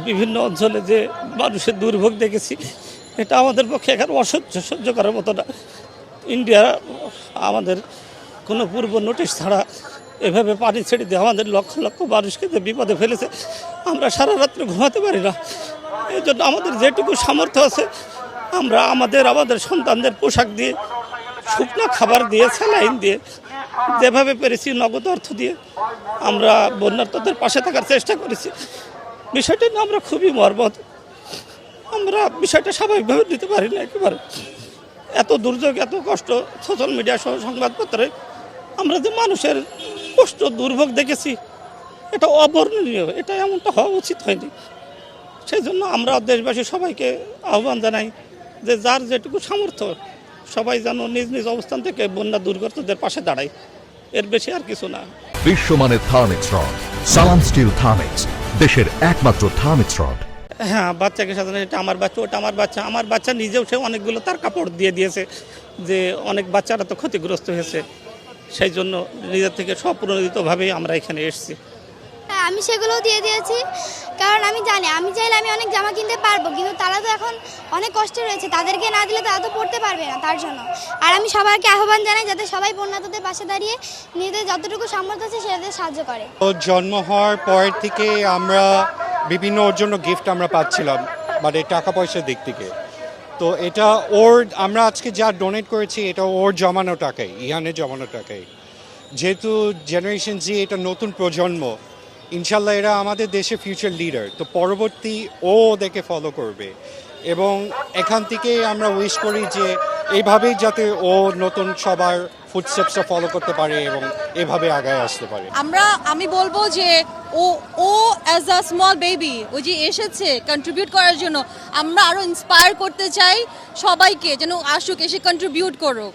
বিভিন্ন অঞ্চলে যে মানুষের দুর্ভোগ দেখেছি, এটা আমাদের পক্ষে এখন সহ্য করার মতো না। ইন্ডিয়া আমাদের কোনো পূর্ব নোটিশ ছাড়া এভাবে পানি ছেড়ে দিয়ে আমাদের লক্ষ লক্ষ মানুষকে যে বিপদে ফেলেছে, আমরা সারা রাত্রে ঘুমাতে পারি না। এই জন্য আমাদের যেটুকু সামর্থ্য আছে আমরা আমাদের সন্তানদের পোশাক দিয়ে, শুকনো খাবার দিয়ে, স্যালাইন দিয়ে, যেভাবে পেরেছি নগদ অর্থ দিয়ে আমরা বন্যার্তদের পাশে থাকার চেষ্টা করেছি। বিষয়টা নিয়ে আমরা খুবই মর্মাহত। আমরা বিষয়টা স্বাভাবিকভাবে নিতে পারি না একেবারে। এত দুর্যোগ, এত কষ্ট, সোশ্যাল মিডিয়া সহ সংবাদপত্রে আমরা যে মানুষের কষ্ট দুর্ভোগ দেখেছি, এটা অবর্ণনীয়। এটা এমনটা হওয়া উচিত হয়নি। সেই জন্য আমরা দেশবাসী সবাইকে আহ্বান জানাই যে যার যেটুকু সামর্থ্য সবাই যেন নিজ নিজ অবস্থান থেকে বন্যা দুর্গতদের পাশে দাঁড়ায়, এর বেশি আর কিছু না। বিশ্বমানের থার্মিক্স রড, সালাম স্টিল থার্মিক্স, দেশের একমাত্র থার্মিক্স রড। হ্যাঁ, বাচ্চাকে সাজানো, এটা আমার বাচ্চা, ওটা আমার বাচ্চা। আমার বাচ্চা নিজেও সে অনেকগুলো তার কাপড় দিয়ে দিয়েছে, যে অনেক বাচ্চারা তো ক্ষতিগ্রস্ত হয়েছে। সেই জন্য নিজের থেকে স্বপ্রণোদিতভাবেই আমরা এখানে এসেছি। হ্যাঁ, আমি সেগুলোও দিয়ে দিয়েছি, কারণ আমি জানি আমি চাইলে আমি অনেক জামা কিনতে পারবো, কিন্তু তারা তো এখন অনেক কষ্টে রয়েছে, তাদেরকে না দিলে তারা তো পড়তে পারবে না, তার জন্য। আর আমি সবাইকে আহ্বান জানাই যাতে সবাই বন্যার্তদের পাশে দাঁড়িয়ে নিজেদের যতটুকু সামর্থ্য আছে সেটাতে সাহায্য করে। ওর জন্ম হওয়ার পর থেকে আমরা বিভিন্ন ওর জন্য গিফট আমরা পাচ্ছিলাম, মানে টাকা পয়সার দিক থেকে। তো এটা ওর, আমরা আজকে যা ডোনেট করেছি এটা ওর জমানো টাকাই, ইহানের জমানো টাকাই। যেহেতু জেনারেশন জি এটা নতুন প্রজন্ম, ইনশাল্লাহ এরা আমাদের দেশের ফিউচার লিডার, তো পরবর্তী ও ওদেরকে ফলো করবে। এবং এখান থেকে আমরা উইশ করি যে এইভাবেই যাতে ও নতুন সবার ফুটস্টেপসটা ফলো করতে পারে এবং এভাবে আগায় আসতে পারে। আমি বলবো যে ও অ্যাজ আ স্মল বেবি ও যে এসেছে কন্ট্রিবিউট করার জন্য, আমরা আরো ইন্সপায়ার করতে চাই সবাইকে যেন আসুক, এসে কন্ট্রিবিউট করুক।